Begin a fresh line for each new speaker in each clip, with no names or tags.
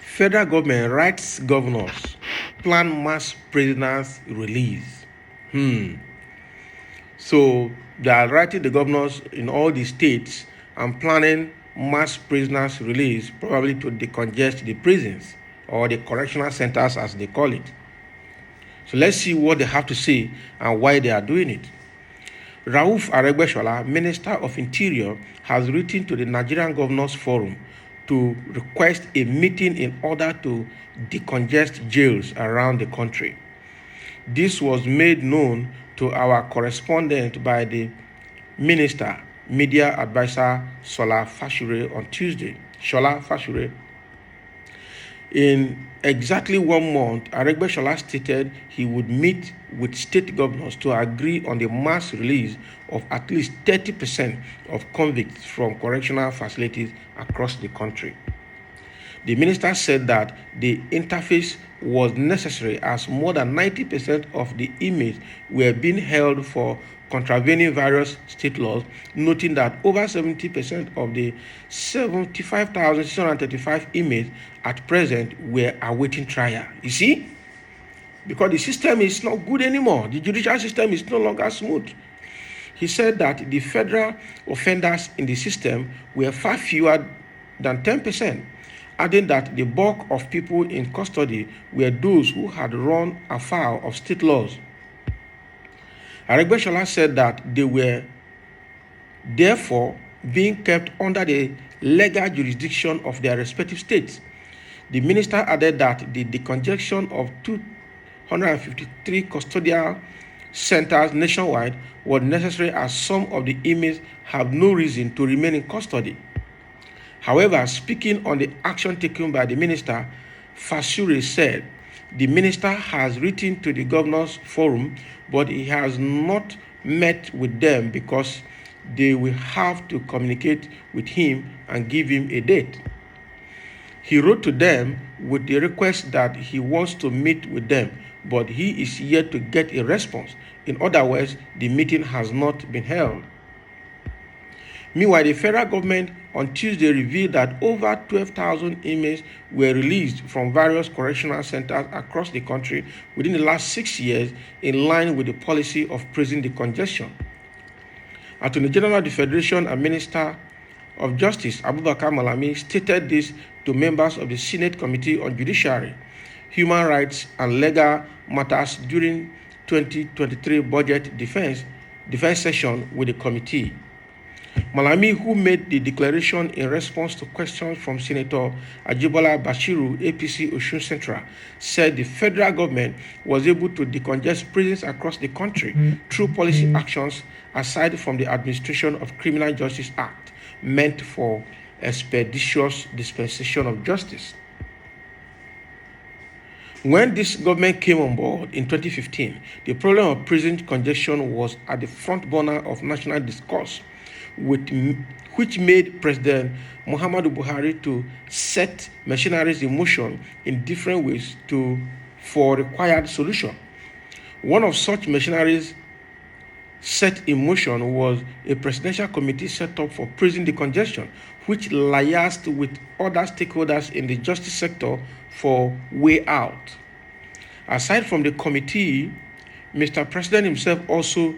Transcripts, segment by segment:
Federal government writes governors plan mass prisoners release. So they are writing the governors in all the states and planning mass prisoners release, probably to decongest the prisons or the correctional centers as they call it. So let's see what they have to say and why they are doing it. Rauf Aregbesola, Minister of Interior, has written to the Nigerian Governors Forum to request a meeting in order to decongest jails around the country. This was made known to our correspondent by the Minister, Media Advisor Shola Fashure on Tuesday. Shola Fashure. In exactly 1 month, Aregbesola stated he would meet with state governors to agree on the mass release of at least 30% of convicts from correctional facilities across the country. The minister said that the interface was necessary as more than 90% of the inmates were being held for contravening various state laws, noting that over 70% of the 75,635 inmates at present were awaiting trial. You see? Because the system is not good anymore. The judicial system is no longer smooth. He said that the federal offenders in the system were far fewer than 10%, adding that the bulk of people in custody were those who had run afoul of state laws. Aregbesola said that they were therefore being kept under the legal jurisdiction of their respective states. The minister added that the decongestion of 253 custodial centers nationwide was necessary as some of the inmates have no reason to remain in custody. However, speaking on the action taken by the minister, Fashure said the minister has written to the Governors Forum, but he has not met with them because they will have to communicate with him and give him a date. He wrote to them with the request that he wants to meet with them, but he is yet to get a response. In other words, the meeting has not been held. Meanwhile, the federal government on Tuesday revealed that over 12,000 inmates were released from various correctional centers across the country within the last 6 years, in line with the policy of prison decongestion. Attorney General of the Federation and Minister of Justice Abubakar Malami stated this to members of the Senate Committee on Judiciary, Human Rights and Legal Matters during 2023 budget defense session with the committee. Malami, who made the declaration in response to questions from Senator Ajibola Bashiru, APC Osun Central, said the federal government was able to decongest prisons across the country through policy actions aside from the Administration of Criminal Justice Act, meant for expeditious dispensation of justice. When this government came on board in 2015, the problem of prison congestion was at the front burner of national discourse, which made President Muhammadu Buhari to set machineries in motion in different ways for required solution. One of such machineries set in motion was a presidential committee set up for prison decongestion, which liaised with other stakeholders in the justice sector for way out. Aside from the committee, Mr. President himself also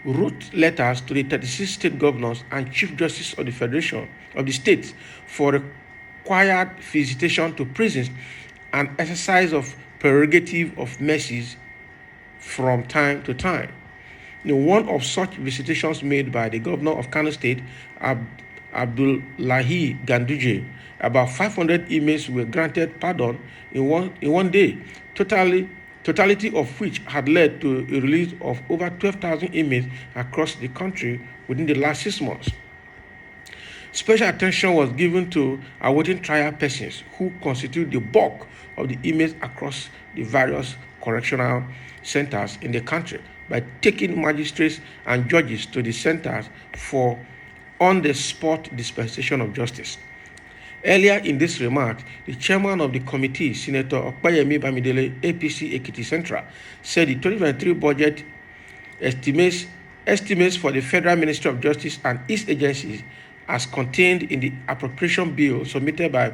wrote letters to the 36 state governors and chief justice of the federation of the states for required visitation to prisons and exercise of prerogative of mercies from time to time. One of such visitations made by the governor of Kano State, Abdullahi Ganduje, about 500 inmates were granted pardon in one day, totality of which had led to a release of over 12,000 inmates across the country within the last 6 months. Special attention was given to awaiting trial persons who constitute the bulk of the inmates across the various correctional centers in the country by taking magistrates and judges to the centers for on-the-spot dispensation of justice. Earlier in this remark, the chairman of the committee, Senator Okpayemi Bamidele, APC Ekiti Central, said the 2023 budget estimates estimates for the Federal Ministry of Justice and its agencies as contained in the appropriation bill submitted by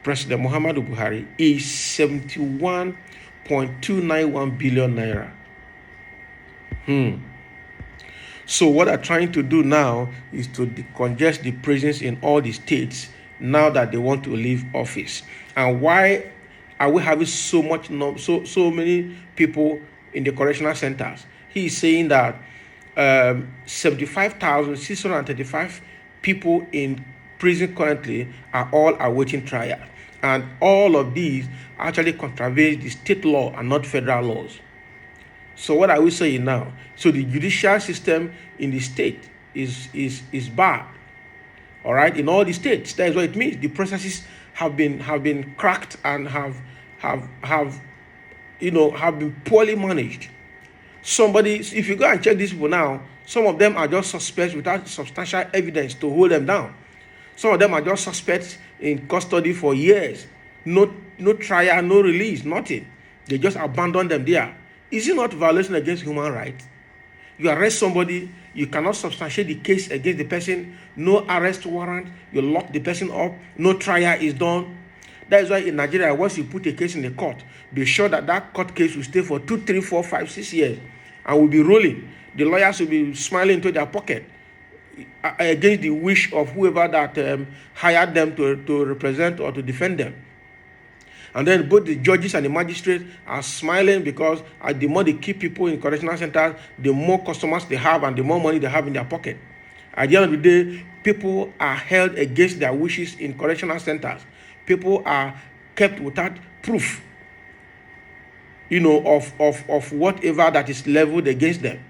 President Muhammadu Buhari is 71.291 billion naira. So what they're trying to do now is to decongest the prisons in all the states now that they want to leave office. And why are we having so many people in the correctional centers? He is saying that 75,635 people in prison currently are all awaiting trial. And all of these actually contravene the state law and not federal laws. So what are we saying now? So the judicial system in the state is bad. All right, in all the states, that is what it means. The processes have been cracked and have been poorly managed. If you go and check these people now, some of them are just suspects without substantial evidence to hold them down. Some of them are just suspects in custody for years, no trial, no release, nothing. They just abandon them there. Is it not violation against human rights? You arrest somebody, you cannot substantiate the case against the person, no arrest warrant, you lock the person up, no trial is done. That is why in Nigeria, once you put a case in the court, be sure that court case will stay for 2, 3, 4, 5, 6 years and will be rolling. The lawyers will be smiling into their pocket against the wish of whoever that hired them to represent or to defend them. And then both the judges and the magistrates are smiling because the more they keep people in correctional centers, the more customers they have and the more money they have in their pocket. At the end of the day, people are held against their wishes in correctional centers. People are kept without proof, of whatever that is leveled against them.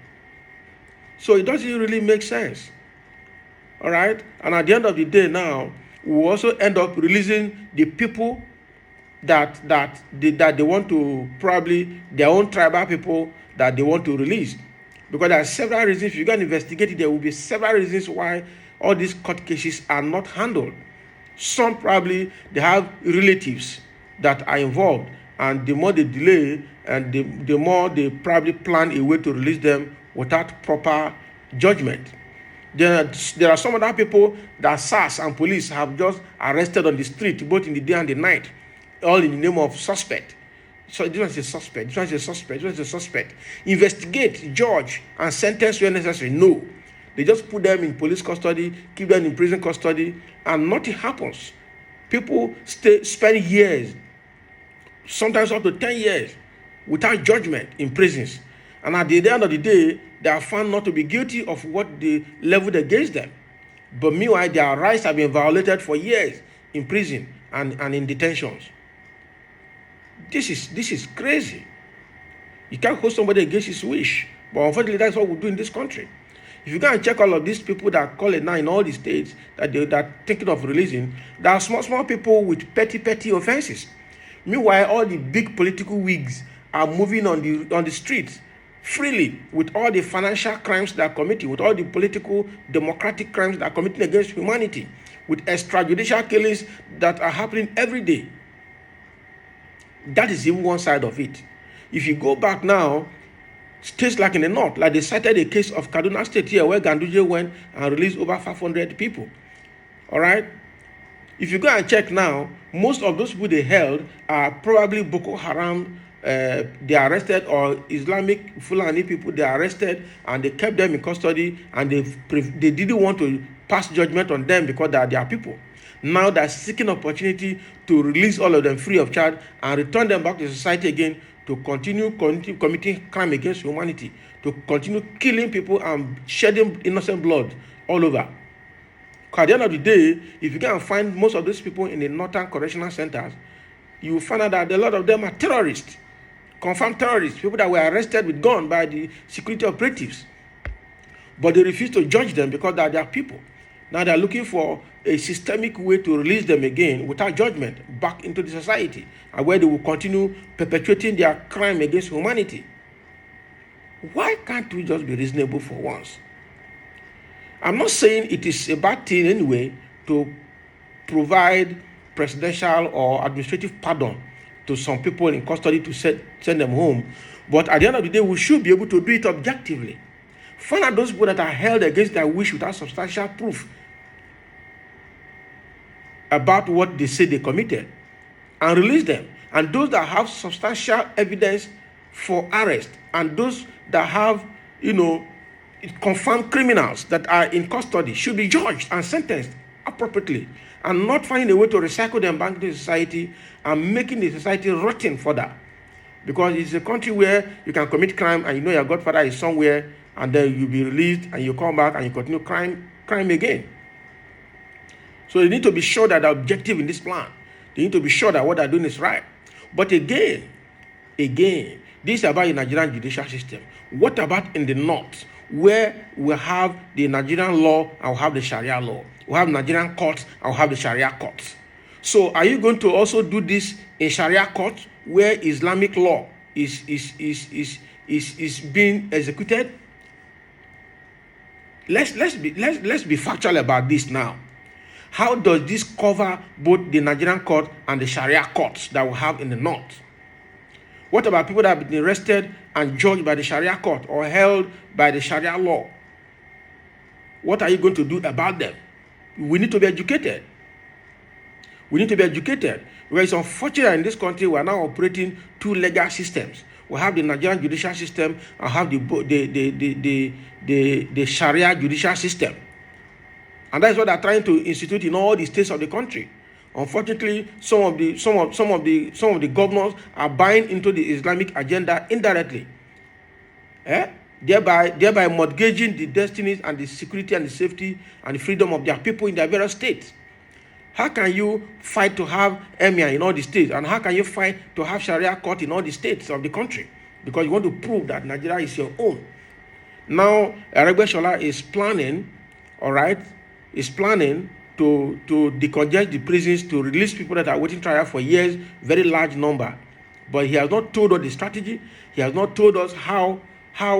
So it doesn't really make sense. All right? And at the end of the day now, we will also end up releasing the people that they want to, probably their own tribal people that they want to release. Because there are several reasons. If you can investigate it, there will be several reasons why all these court cases are not handled. Some probably they have relatives that are involved, and the more they delay, and the more they probably plan a way to release them without proper judgment. There are some other people that SARS and police have just arrested on the street, both in the day and the night, all in the name of suspect. So this one is a suspect, this one is a suspect, this one is a suspect. Investigate, judge, and sentence where necessary. No. They just put them in police custody, keep them in prison custody, and nothing happens. People spend years, sometimes up to 10 years, without judgment in prisons. And at the end of the day, they are found not to be guilty of what they leveled against them. But meanwhile, their rights have been violated for years in prison and in detentions. This is crazy. You can't hold somebody against his wish. But unfortunately, that's what we do in this country. If you go and check all of these people that call it now in all the states that are thinking of releasing, there are small people with petty offenses. Meanwhile, all the big political wigs are moving on the streets freely with all the financial crimes they are committing, with all the political democratic crimes they are committing against humanity, with extrajudicial killings that are happening every day. That is even one side of it. If you go back now, states like in the north, like they cited a case of Kaduna State here where Ganduje went and released over 500 people. All right? If you go and check now, most of those people they held are probably Boko Haram, they arrested, or Islamic Fulani people they arrested, and they kept them in custody, and they didn't want to pass judgment on them because they are their people. Now they're seeking opportunity to release all of them free of charge and return them back to society again to continue committing crime against humanity, to continue killing people and shedding innocent blood all over. At the end of the day, if you can find most of these people in the northern correctional centers, you will find out that a lot of them are terrorists, confirmed terrorists, people that were arrested with guns by the security operatives. But they refuse to judge them because they are their people. Now they are looking for a systemic way to release them again without judgment back into the society, and where they will continue perpetuating their crime against humanity. Why can't we just be reasonable for once? I'm not saying it is a bad thing anyway to provide presidential or administrative pardon to some people in custody to send them home, but at the end of the day, we should be able to do it objectively. Find out those people that are held against their wish without substantial proof about what they say they committed, and release them. And those that have substantial evidence for arrest, and those that have, confirmed criminals that are in custody should be judged and sentenced appropriately, and not finding a way to recycle them back into society and making the society rotten further. Because it's a country where you can commit crime and your godfather is somewhere, and then you'll be released and you come back and you continue crime again. So they need to be sure that they're objective in this plan. They need to be sure that what they're doing is right. But again, this is about the Nigerian judicial system. What about in the north, where we have the Nigerian law and we have the Sharia law? We have Nigerian courts and we have the Sharia courts. So are you going to also do this in Sharia court, where Islamic law is being executed? Let's be factual about this now. How does this cover both the Nigerian court and the Sharia courts that we have in the north? What about people that have been arrested and judged by the Sharia court or held by the Sharia law? What are you going to do about them? We need to be educated. Because it's unfortunate in this country we are now operating two legal systems. We have the Nigerian judicial system and have the Sharia judicial system. And that is what they're trying to institute in all the states of the country. Unfortunately, some of the governors are buying into the Islamic agenda indirectly, thereby mortgaging the destinies and the security and the safety and the freedom of their people in their various states. How can you fight to have emir in all the states, and how can you fight to have Sharia court in all the states of the country? Because you want to prove that Nigeria is your own. Now, Aregbesola is planning, to decongest the prisons, to release people that are waiting trial for years, very large number. But he has not told us the strategy. He has not told us how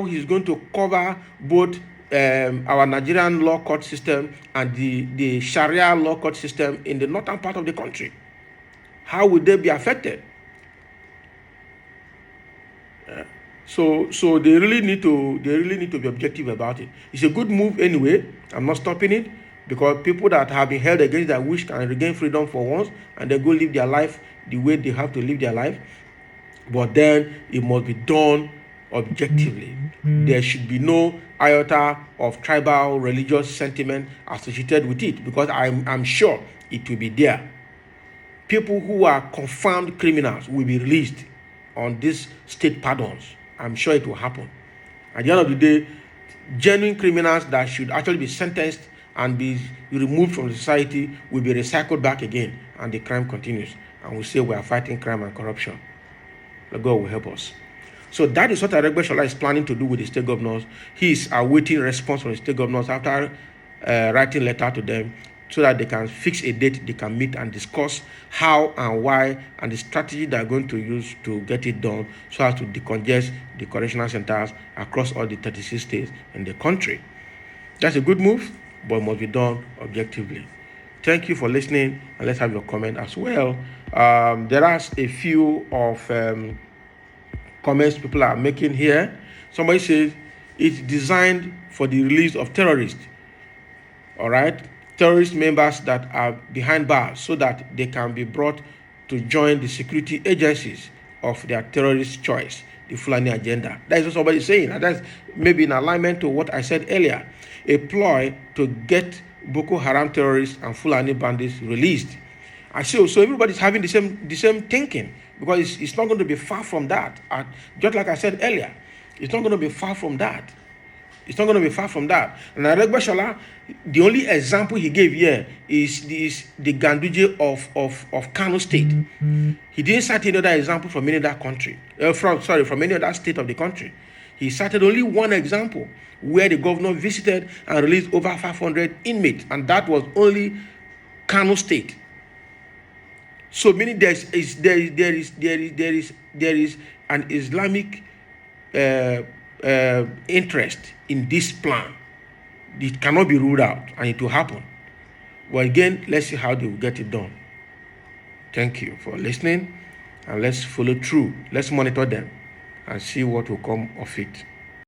he's going to cover both our Nigerian law court system and the Sharia law court system in the northern part of the country. How would they be affected? So they really need to be objective about it. It's a good move anyway. I'm not stopping it, because people that have been held against their wish can regain freedom for once and then go live their life the way they have to live their life. But then it must be done objectively. There should be no iota of tribal religious sentiment associated with it, because I'm sure it will be there. People who are confirmed criminals will be released on these state pardons. I'm sure it will happen. At the end of the day, genuine criminals that should actually be sentenced and be removed from the society will be recycled back again, and the crime continues. And we say we are fighting crime and corruption. God will help us. So that is what Aregbesola is planning to do with the state governors. He is awaiting response from the state governors after writing letter to them, so that they can fix a date, they can meet and discuss how and why and the strategy they are going to use to get it done, so as to decongest the correctional centers across all the 36 states in the country. That's a good move, but it must be done objectively. Thank you for listening, and let's have your comment as well. There are a few of comments people are making here. Somebody says it's designed for the release of terrorists. All right, terrorist members that are behind bars, so that they can be brought to join the security agencies of their terrorist choice, the Fulani agenda. That is what somebody is saying, and that's maybe in alignment to what I said earlier. A ploy to get Boko Haram terrorists and Fulani bandits released. I see. So everybody's having the same thinking, because it's not going to be far from that. Just like I said earlier, it's not going to be far from that. And Aregbesola, the only example he gave here is the Ganduje of Kano State. He didn't cite any other example from any other country. From any other state of the country. He cited only one example where the governor visited and released over 500 inmates, and that was only Kano State. So meaning there is an Islamic interest in this plan. It cannot be ruled out, and it will happen. Well, again, let's see how they will get it done. Thank you for listening, and let's follow through. Let's monitor them and see what will come of it.